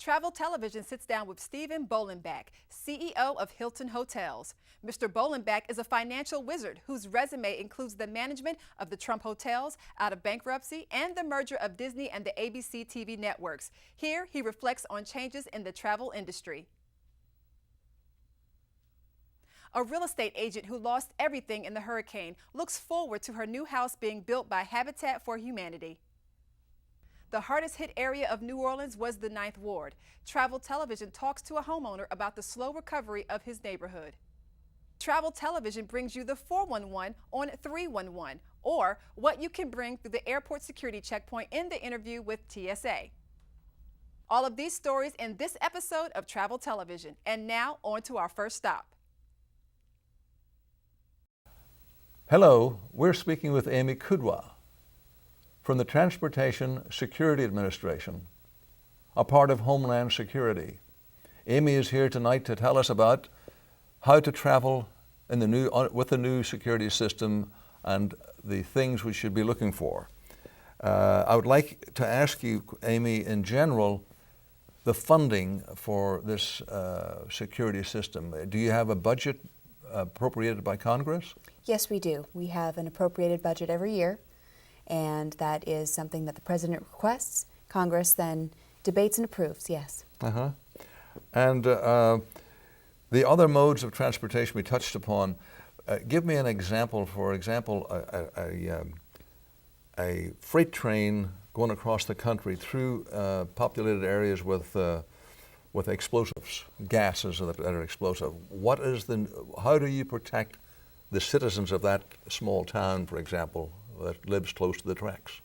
Travel Television sits down with Stephen Bollenbach, CEO of Hilton Hotels. Mr. Bollenbach is a financial wizard whose resume includes the management of the Trump hotels out of bankruptcy and the merger of Disney and the ABC TV networks. Here, he reflects on changes in the travel industry. A real estate agent who lost everything in the hurricane looks forward to her new house being built by Habitat for Humanity. The hardest hit area of New Orleans was the 9th Ward. Travel Television talks to a homeowner about the slow recovery of his neighborhood. Travel Television brings you the 411 on 311, or what you can bring through the airport security checkpoint in the interview with TSA. All of these stories in this episode of Travel Television. And now on to our first stop. Hello, we're speaking with Amy Kudwa from the Transportation Security Administration, a part of Homeland Security. Amy is here tonight to tell us about how to travel in with the new security system and the things we should be looking for. I would like to ask you, Amy, in general, the funding for this security system. Do you have a budget appropriated by Congress? Yes, we do. We have an appropriated budget every year, and that is something that the President requests. Congress then debates and approves, yes. And the other modes of transportation we touched upon, give me an example. For example, a freight train going across the country through populated areas with explosives, gases that are explosive. How do you protect the citizens of that small town, for example, that lives close to the tracks?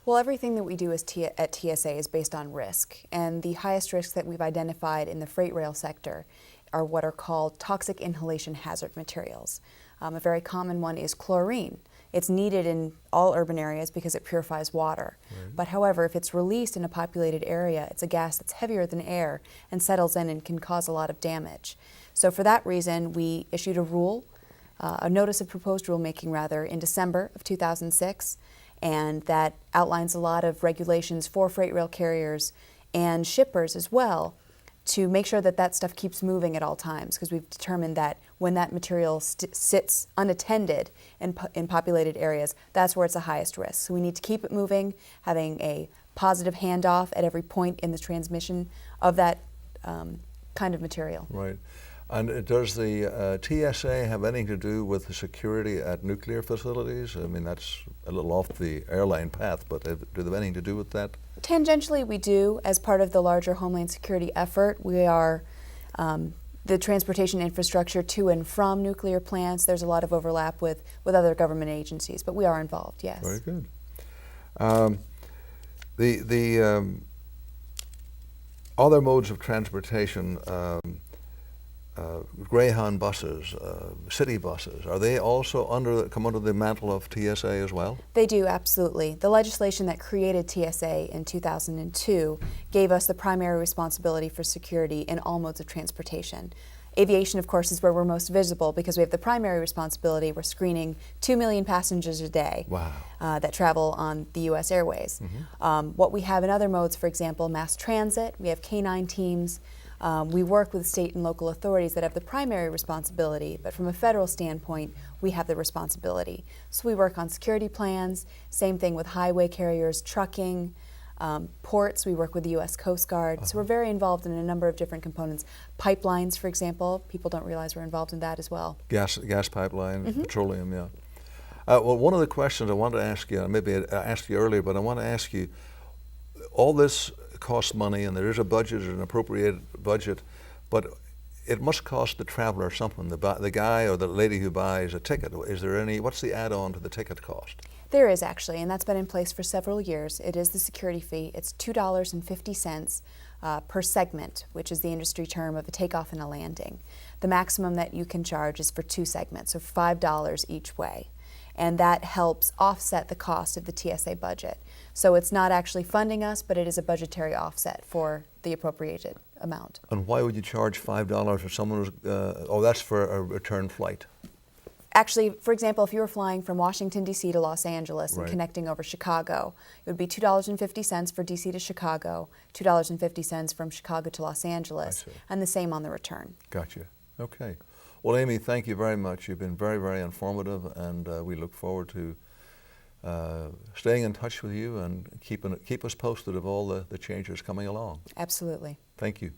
Well, everything that we do at TSA is based on risk, and the highest risks that we've identified in the freight rail sector are what are called toxic inhalation hazard materials. A very common one is chlorine. It's needed in all urban areas because it purifies water. Right. But however, if it's released in a populated area, it's a gas that's heavier than air and settles in and can cause a lot of damage. So for that reason, we issued a notice of proposed rulemaking rather, in December of 2006, and that outlines a lot of regulations for freight rail carriers and shippers as well to make sure that that stuff keeps moving at all times, because we've determined that when that material sits unattended in populated areas, that's where it's the highest risk. So we need to keep it moving, having a positive handoff at every point in the transmission of that kind of material. Right. And does the TSA have anything to do with the security at nuclear facilities? I mean, that's a little off the airline path, but do they have anything to do with that? Tangentially, we do. As part of the larger Homeland Security effort, we are the transportation infrastructure to and from nuclear plants. There's a lot of overlap with other government agencies, but we are involved, yes. Very good. The other modes of transportation, Greyhound buses, city buses, are they also come under the mantle of TSA as well? They do, absolutely. The legislation that created TSA in 2002 gave us the primary responsibility for security in all modes of transportation. Aviation, of course, is where we're most visible because we have the primary responsibility. We're screening 2 million passengers a day. Wow. That travel on the U.S. airways. Mm-hmm. What we have in other modes, for example, mass transit, we have K-9 teams. We work with state and local authorities that have the primary responsibility, but from a federal standpoint, we have the responsibility. So we work on security plans, same thing with highway carriers, trucking, ports, we work with the U.S. Coast Guard. So we're very involved in a number of different components. Pipelines, for example, people don't realize we're involved in that as well. Gas pipeline, mm-hmm. Petroleum, yeah. Well, one of the questions I wanted to ask you, maybe I asked you earlier, but I want to ask you, all this costs money, and there is a budget, an appropriated budget, but it must cost the traveler something, the guy or the lady who buys a ticket. Is there what's the add-on to the ticket cost? There is actually, and that's been in place for several years. It is the security fee. It's $2.50 per segment, which is the industry term of a takeoff and a landing. The maximum that you can charge is for 2 segments, so $5 each way. And that helps offset the cost of the TSA budget. So it's not actually funding us, but it is a budgetary offset for the appropriated amount. And why would you charge $5 for someone who's, that's for a return flight? Actually, for example, if you were flying from Washington, D.C. to Los Angeles and connecting over Chicago, it would be $2.50 for D.C. to Chicago, $2.50 from Chicago to Los Angeles, and the same on the return. Gotcha. Okay. Well, Amy, thank you very much. You've been very, very informative, and we look forward to staying in touch with you and keep us posted of all the changes coming along. Absolutely. Thank you.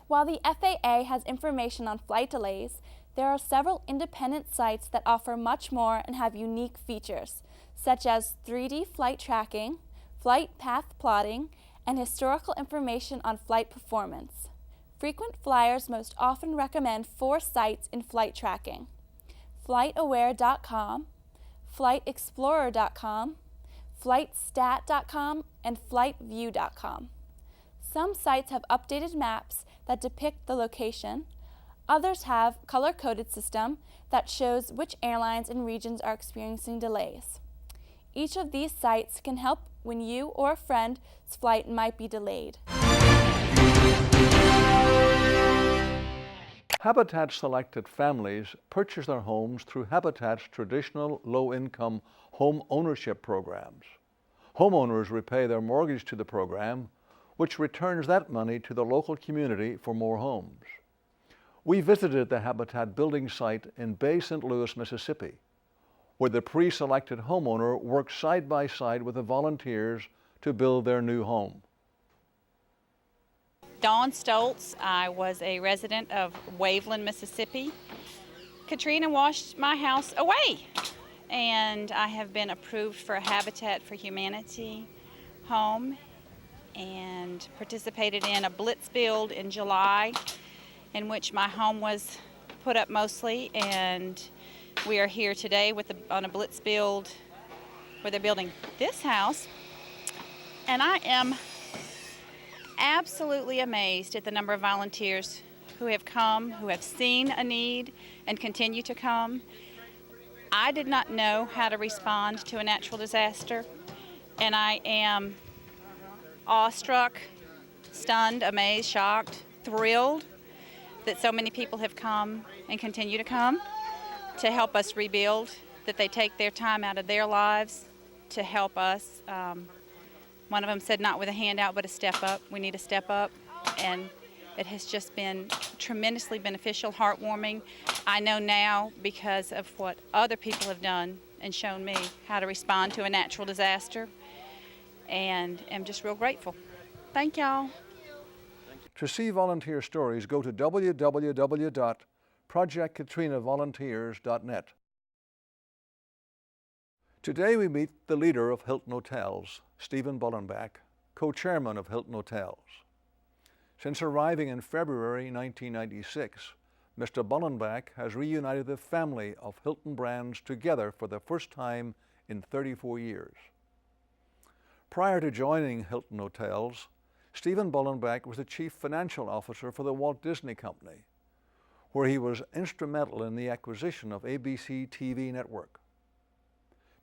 While the FAA has information on flight delays, there are several independent sites that offer much more and have unique features, such as 3D flight tracking, flight path plotting, and historical information on flight performance. Frequent flyers most often recommend 4 sites in flight tracking: FlightAware.com, FlightExplorer.com, FlightStat.com, and FlightView.com. Some sites have updated maps that depict the location. Others have a color-coded system that shows which airlines and regions are experiencing delays. Each of these sites can help when you or a friend's flight might be delayed. Habitat selected families purchase their homes through Habitat's traditional low-income home ownership programs. Homeowners repay their mortgage to the program, which returns that money to the local community for more homes. We visited the Habitat building site in Bay St. Louis, Mississippi, where the pre-selected homeowner worked side by side with the volunteers to build their new home. Dawn Stoltz. I was a resident of Waveland, Mississippi. Katrina washed my house away, and I have been approved for a Habitat for Humanity home and participated in a blitz build in July in which my home was put up mostly, and we are here today on a blitz build where they're building this house, and I am absolutely amazed at the number of volunteers who have come, who have seen a need and continue to come. I did not know how to respond to a natural disaster, and I am awestruck, stunned, amazed, shocked, thrilled that so many people have come and continue to come to help us rebuild, that they take their time out of their lives to help us. One of them said, not with a handout, but a step up. We need to step up, and it has just been tremendously beneficial, heartwarming. I know now, because of what other people have done and shown me, how to respond to a natural disaster, and am just real grateful. Thank y'all. To see volunteer stories, go to www.projectkatrinavolunteers.net. Today we meet the leader of Hilton Hotels, Stephen Bollenbach, co-chairman of Hilton Hotels. Since arriving in February 1996, Mr. Bollenbach has reunited the family of Hilton brands together for the first time in 34 years. Prior to joining Hilton Hotels, Stephen Bollenbach was the chief financial officer for the Walt Disney Company, where he was instrumental in the acquisition of ABC TV network.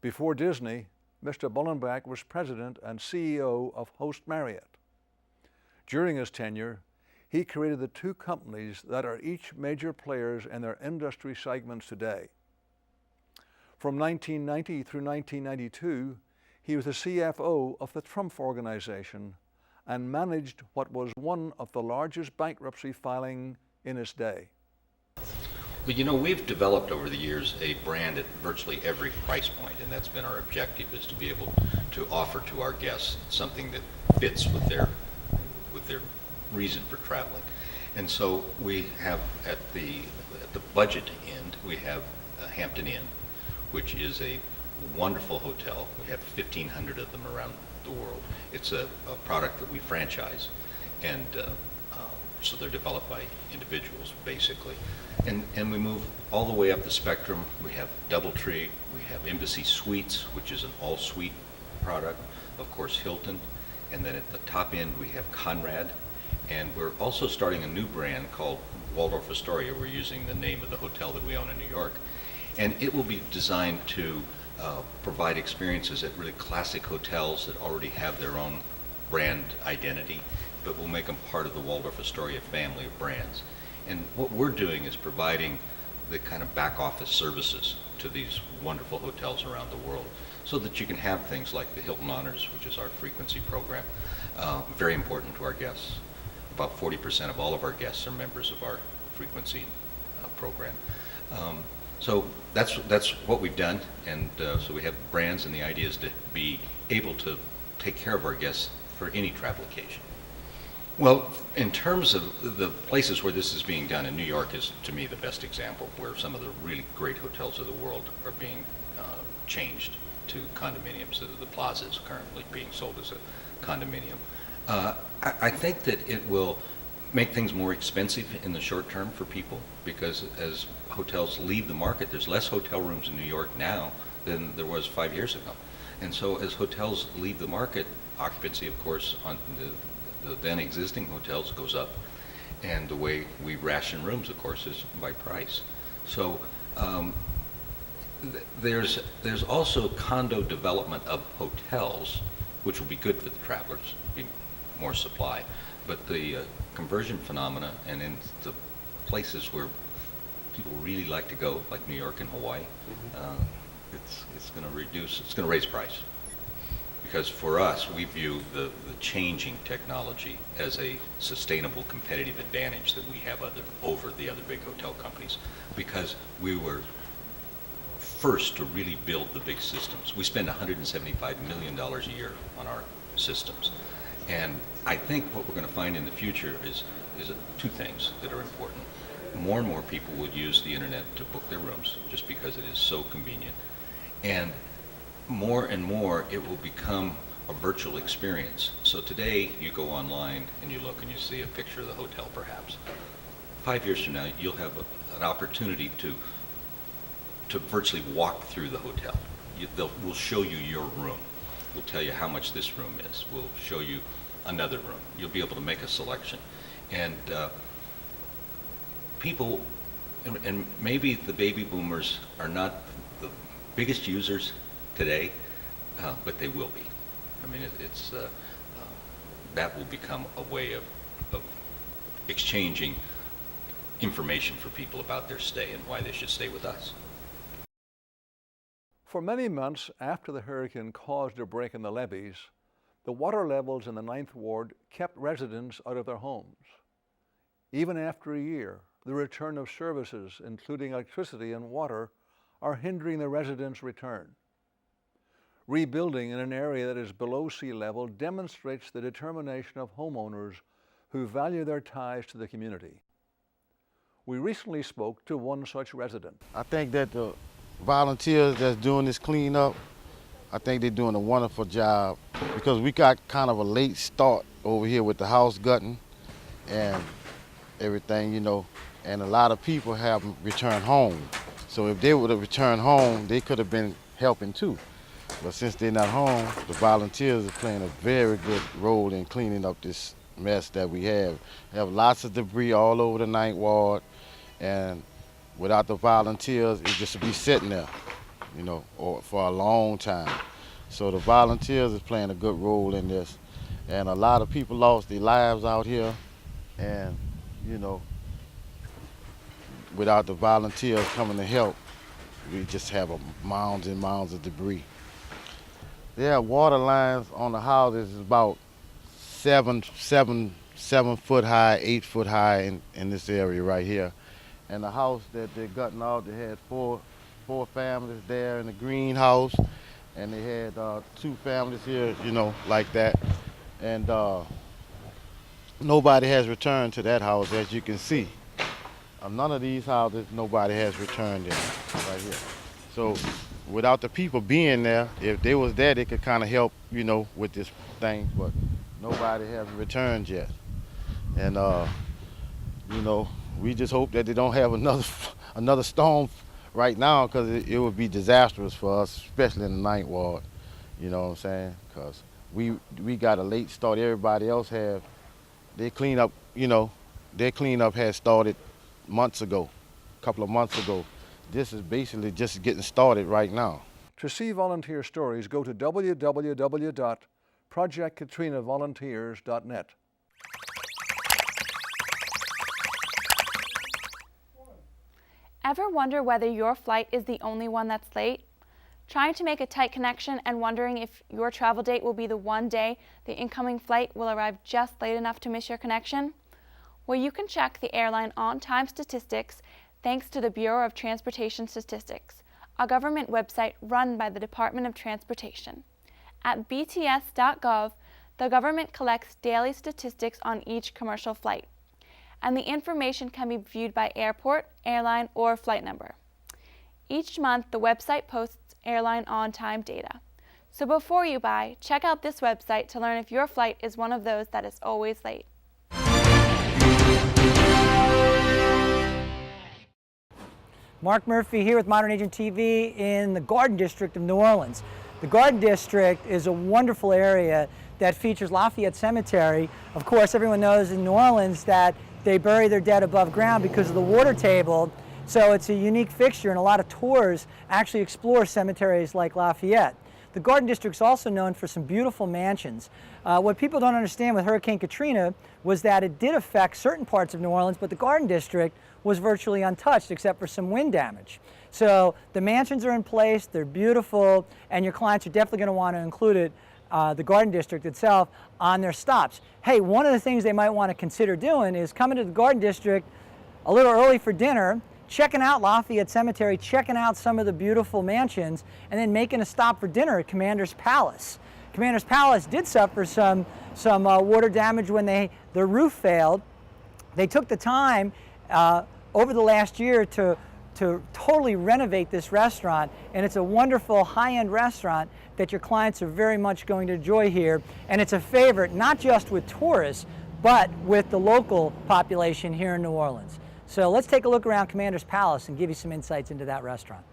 Before Disney, Mr. Bollenbach was president and CEO of Host Marriott. During his tenure, he created the 2 companies that are each major players in their industry segments today. From 1990 through 1992, he was the CFO of the Trump Organization and managed what was one of the largest bankruptcy filing in its day. Well, you know, we've developed over the years a brand at virtually every price point, and that's been our objective, is to be able to offer to our guests something that fits with their reason for traveling. And so we have at the budget end, we have Hampton Inn, which is a wonderful hotel. We have 1,500 of them around the world. It's a product that we franchise, and so they're developed by individuals, basically. And we move all the way up the spectrum. We have DoubleTree, we have Embassy Suites, which is an all-suite product, of course Hilton, and then at the top end we have Conrad, and we're also starting a new brand called Waldorf Astoria. We're using the name of the hotel that we own in New York, and it will be designed to provide experiences at really classic hotels that already have their own brand identity, but we'll make them part of the Waldorf Astoria family of brands. And what we're doing is providing the kind of back office services to these wonderful hotels around the world so that you can have things like the Hilton Honors, which is our frequency program, very important to our guests. About 40% of all of our guests are members of our frequency program. So that's what we've done, and so we have brands, and the idea is to be able to take care of our guests for any travel occasion. Well, in terms of the places where this is being done, and New York is, to me, the best example, where some of the really great hotels of the world are being changed to condominiums. The Plaza is currently being sold as a condominium. I think that it will make things more expensive in the short term for people, because as hotels leave the market, there's less hotel rooms in New York now than there was 5 years ago. And so as hotels leave the market, occupancy, of course, on the then existing hotels goes up, and the way we ration rooms, of course, is by price. So there's also condo development of hotels, which will be good for the travelers, be more supply. But the conversion phenomena, and in the places where people really like to go, like New York and Hawaii, it's going to reduce, it's going to raise price. Because for us, we view the changing technology as a sustainable competitive advantage that we have over the other big hotel companies, because we were first to really build the big systems. We spend $175 million a year on our systems. And I think what we're going to find in the future is two things that are important. More and more people will use the internet to book their rooms just because it is so convenient. And more it will become a virtual experience. So today you go online and you look and you see a picture of the hotel perhaps. 5 years from now you'll have an opportunity to virtually walk through the hotel. We'll show you your room. We'll tell you how much this room is. We'll show you another room. You'll be able to make a selection. And people, and maybe the baby boomers are not the biggest users today, but they will be. I mean, that will become a way of exchanging information for people about their stay and why they should stay with us. For many months after the hurricane caused a break in the levees, the water levels in the Ninth Ward kept residents out of their homes. Even after a year, the return of services, including electricity and water, are hindering the residents' return. Rebuilding in an area that is below sea level demonstrates the determination of homeowners who value their ties to the community. We recently spoke to one such resident. I think that the volunteers that's doing this cleanup, I think they're doing a wonderful job, because we got kind of a late start over here with the house gutting and everything, you know, and a lot of people haven't returned home. So if they would have returned home, they could have been helping too. But since they're not home, the volunteers are playing a very good role in cleaning up this mess that we have. We have lots of debris all over the Ninth Ward, and without the volunteers, it just would be sitting there, you know, or for a long time. So the volunteers is playing a good role in this. And a lot of people lost their lives out here, and, you know, without the volunteers coming to help, we just have mounds and mounds of debris. There are water lines on the houses about 7 foot high, 8 foot high in this area right here. And the house that they're gutting out, they had four families there in the greenhouse, and they had 2 families here, you know, like that. And nobody has returned to that house, as you can see. None of these houses, nobody has returned in right here. So without the people being there, if they was there, they could kind of help, you know, with this thing, but nobody has returned yet. And, you know, we just hope that they don't have another storm right now, because it would be disastrous for us, especially in the Ninth Ward. You know what I'm saying? Because we got a late start. Everybody else have their cleanup, you know, their cleanup had started months ago, a couple of months ago. This is basically just getting started right now. To see volunteer stories, go to www.preservethe projectkatrinavolunteers.net. Ever wonder whether your flight is the only one that's late? Trying to make a tight connection and wondering if your travel date will be the one day the incoming flight will arrive just late enough to miss your connection? Well, you can check the airline on-time statistics thanks to the Bureau of Transportation Statistics, a government website run by the Department of Transportation. At bts.gov, the government collects daily statistics on each commercial flight, and the information can be viewed by airport, airline, or flight number. Each month, the website posts airline on-time data. So before you buy, check out this website to learn if your flight is one of those that is always late. Mark Murphy here with Modern Agent TV in the Garden District of New Orleans. The Garden District is a wonderful area that features Lafayette Cemetery. Of course, everyone knows in New Orleans that they bury their dead above ground because of the water table, so it's a unique fixture, and a lot of tours actually explore cemeteries like Lafayette. The Garden District is also known for some beautiful mansions. What people don't understand with Hurricane Katrina was that it did affect certain parts of New Orleans, but the Garden District was virtually untouched except for some wind damage. So the mansions are in place, they're beautiful, and your clients are definitely going to want to include it, the Garden District itself, on their stops. Hey, one of the things they might want to consider doing is coming to the Garden District a little early for dinner, checking out Lafayette Cemetery, checking out some of the beautiful mansions, and then making a stop for dinner at Commander's Palace. Commander's Palace did suffer some water damage when the roof failed. They took the time over the last year to totally renovate this restaurant, and it's a wonderful high-end restaurant that your clients are very much going to enjoy here, and it's a favorite not just with tourists but with the local population here in New Orleans. So let's take a look around Commander's Palace and give you some insights into that restaurant.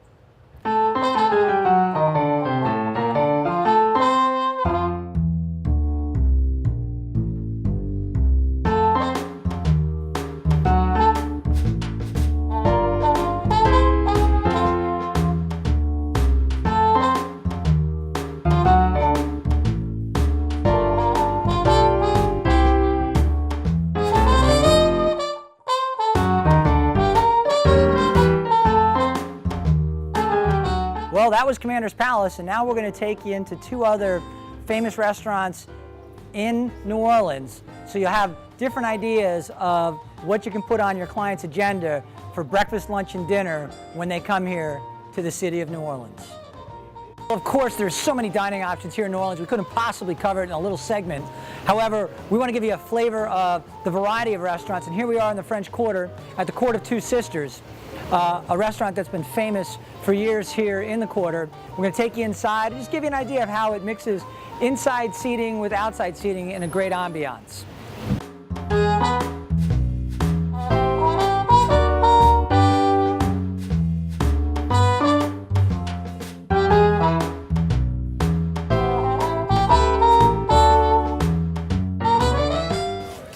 Well, that was Commander's Palace, and now we're going to take you into two other famous restaurants in New Orleans, so you'll have different ideas of what you can put on your client's agenda for breakfast, lunch, and dinner when they come here to the city of New Orleans. Of course, there's so many dining options here in New Orleans, we couldn't possibly cover it in a little segment. However, we want to give you a flavor of the variety of restaurants, and here we are in the French Quarter at the Court of Two Sisters. A restaurant that's been famous for years here in the Quarter. We're going to take you inside and just give you an idea of how it mixes inside seating with outside seating in a great ambiance.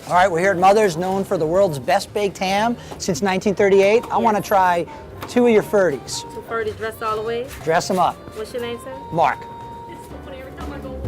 All right, we're here at Mother's, known for the world's best baked ham since 1938. Yes. I want to try two of your Ferdies. Two Ferdies dressed all the way? Dress them up. What's your name, sir? Mark. It's so funny every time I go.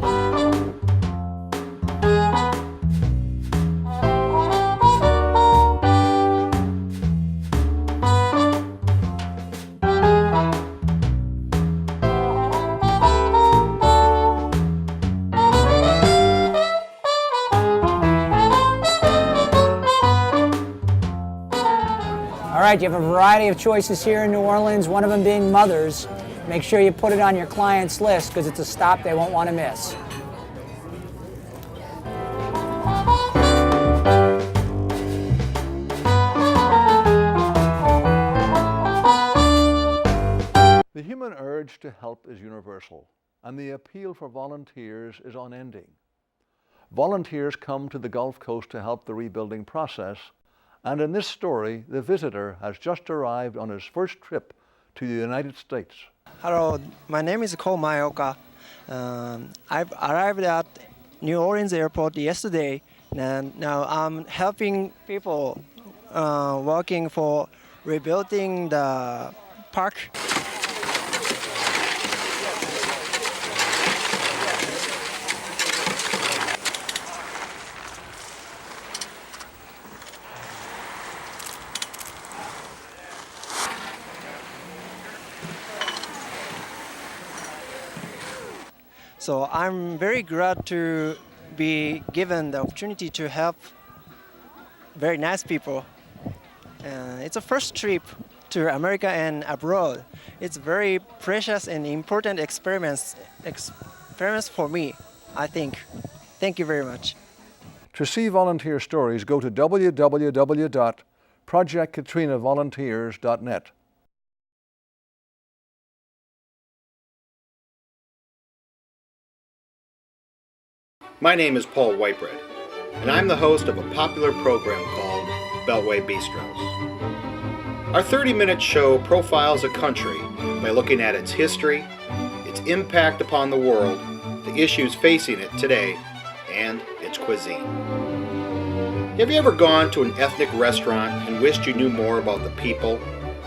All right, you have a variety of choices here in New Orleans, one of them being Mother's. Make sure you put it on your client's list because it's a stop they won't want to miss. The human urge to help is universal, and the appeal for volunteers is unending. Volunteers come to the Gulf Coast to help the rebuilding process, and in this story, the visitor has just arrived on his first trip to the United States. Hello, my name is Ko Mayoka. I've arrived at New Orleans airport yesterday, and now I'm helping people working for rebuilding the park. So I'm very glad to be given the opportunity to help very nice people. It's a first trip to America and abroad. It's very precious and important experience for me, I think. Thank you very much. To see volunteer stories, go to www.projectkatrinavolunteers.net. My name is Paul Whitebread, and I'm the host of a popular program called Beltway Bistros. Our 30-minute show profiles a country by looking at its history, its impact upon the world, the issues facing it today, and its cuisine. Have you ever gone to an ethnic restaurant and wished you knew more about the people,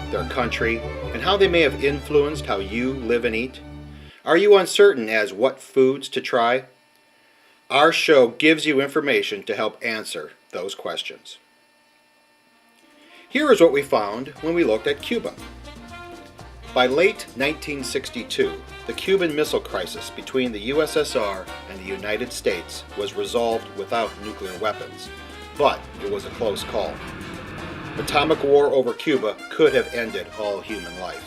their country, and how they may have influenced how you live and eat? Are you uncertain as what foods to try? Our show gives you information to help answer those questions. Here is what we found when we looked at Cuba. By late 1962, the Cuban Missile Crisis between the USSR and the United States was resolved without nuclear weapons, but it was a close call. Atomic war over Cuba could have ended all human life.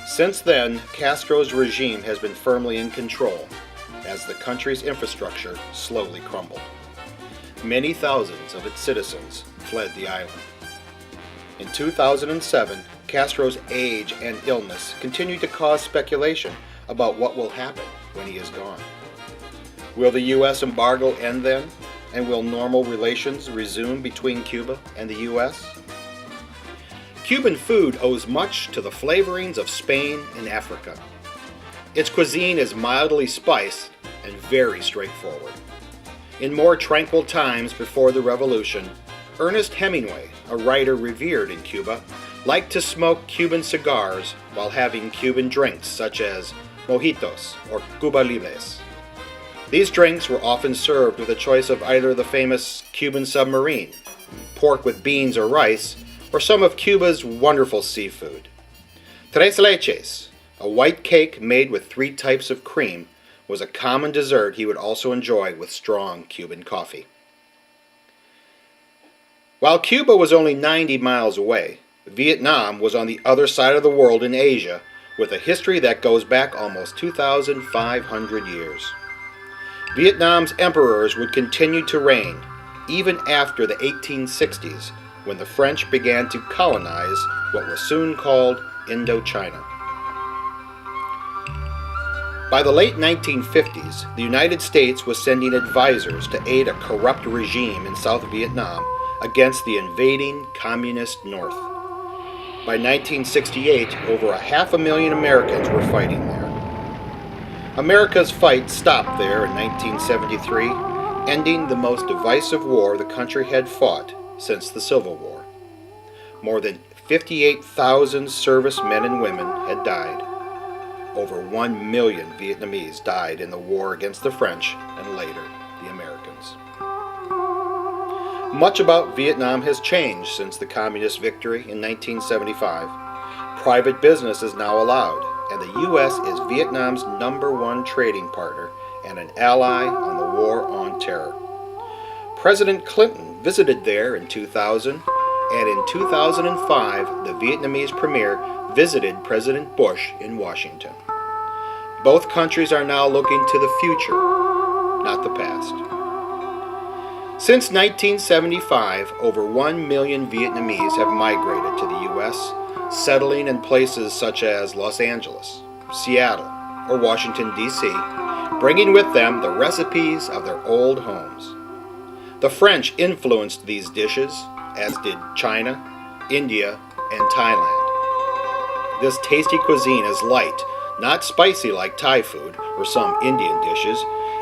Since then, Castro's regime has been firmly in control, as the country's infrastructure slowly crumbled. Many thousands of its citizens fled the island. In 2007, Castro's age and illness continue to cause speculation about what will happen when he is gone. Will the U.S. embargo end then, and will normal relations resume between Cuba and the U.S.? Cuban food owes much to the flavorings of Spain and Africa. Its cuisine is mildly spiced and very straightforward. In more tranquil times before the revolution, Ernest Hemingway, a writer revered in Cuba, liked to smoke Cuban cigars while having Cuban drinks such as mojitos or Cuba Libres. These drinks were often served with a choice of either the famous Cuban submarine, pork with beans or rice, or some of Cuba's wonderful seafood. Tres leches, a white cake made with 3 types of cream, was a common dessert he would also enjoy with strong Cuban coffee. While Cuba was only 90 miles away, Vietnam was on the other side of the world in Asia, with a history that goes back almost 2,500 years. Vietnam's emperors would continue to reign, even after the 1860s, when the French began to colonize what was soon called Indochina. By the late 1950s, the United States was sending advisors to aid a corrupt regime in South Vietnam against the invading communist North. By 1968, over 500,000 Americans were fighting there. America's fight stopped there in 1973, ending the most divisive war the country had fought since the Civil War. More than 58,000 servicemen and women had died. Over 1 million Vietnamese died in the war against the French and later the Americans. Much about Vietnam has changed since the communist victory in 1975. Private business is now allowed, and the U.S. is Vietnam's #1 trading partner and an ally on the war on terror. President Clinton visited there in 2000, and in 2005, the Vietnamese premier visited President Bush in Washington. Both countries are now looking to the future, not the past. Since 1975, over 1 million Vietnamese have migrated to the U.S., settling in places such as Los Angeles, Seattle, or Washington, D.C., bringing with them the recipes of their old homes. The French influenced these dishes, as did China, India, and Thailand. This tasty cuisine is light, not spicy like Thai food or some Indian dishes,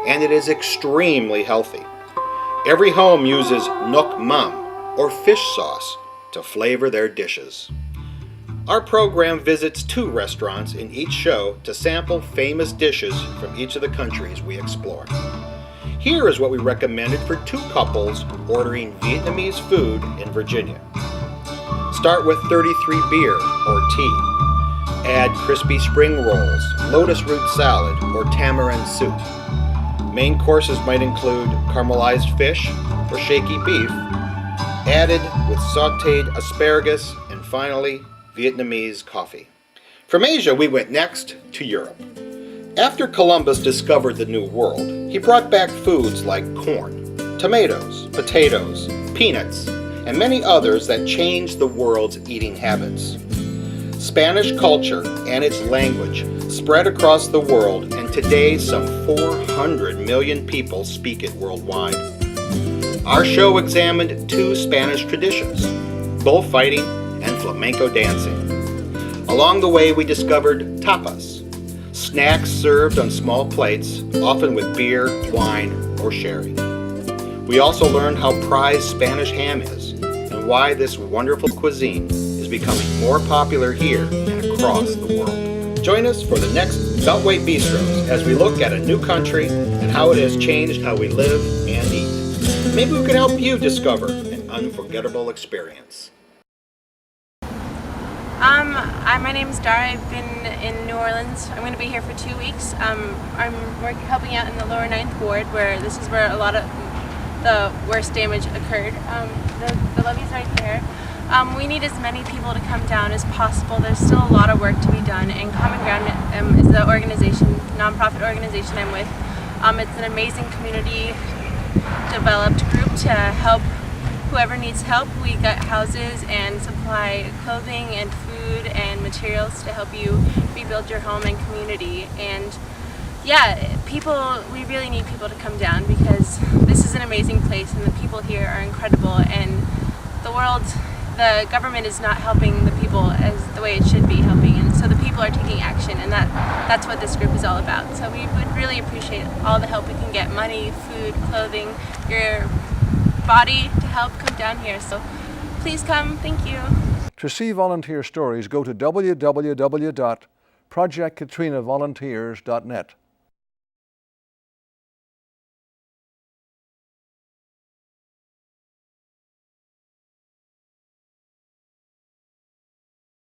and it is extremely healthy. Every home uses nuoc mam, or fish sauce, to flavor their dishes. Our program visits 2 restaurants in each show to sample famous dishes from each of the countries we explore. Here is what we recommended for 2 couples ordering Vietnamese food in Virginia. Start with 33 beer, or tea. Add crispy spring rolls, lotus root salad, or tamarind soup. Main courses might include caramelized fish or shaky beef, added with sautéed asparagus, and finally, Vietnamese coffee. From Asia, we went next to Europe. After Columbus discovered the New World, he brought back foods like corn, tomatoes, potatoes, peanuts, and many others that changed the world's eating habits. Spanish culture and its language spread across the world, and today some 400 million people speak it worldwide. Our show examined two Spanish traditions, bullfighting and flamenco dancing. Along the way, we discovered tapas, snacks served on small plates, often with beer, wine, or sherry. We also learned how prized Spanish ham is and why this wonderful cuisine is becoming more popular here and across the world. Join us for the next Beltway Bistros as we look at a new country and how it has changed how we live and eat. Maybe we can help you discover an unforgettable experience. My name is Dara. I've been in New Orleans. I'm going to be here for 2 weeks. I'm helping out in the lower 9th Ward, where this is where a lot of the worst damage occurred. The levee's right there. We need as many people to come down as possible. There's still a lot of work to be done, and Common Ground is the organization, nonprofit organization I'm with. It's an amazing community developed group to help whoever needs help. We got houses and supply clothing and food and materials to help you rebuild your home and community. And yeah, we really need people to come down because this is an amazing place and the people here are incredible, and the government is not helping the people as the way it should be helping, and so the people are taking action, and that's what this group is all about. So we would really appreciate all the help we can get, money, food, clothing, your body to help come down here. So please come. Thank you. To see volunteer stories, go to www.projectkatrinavolunteers.net.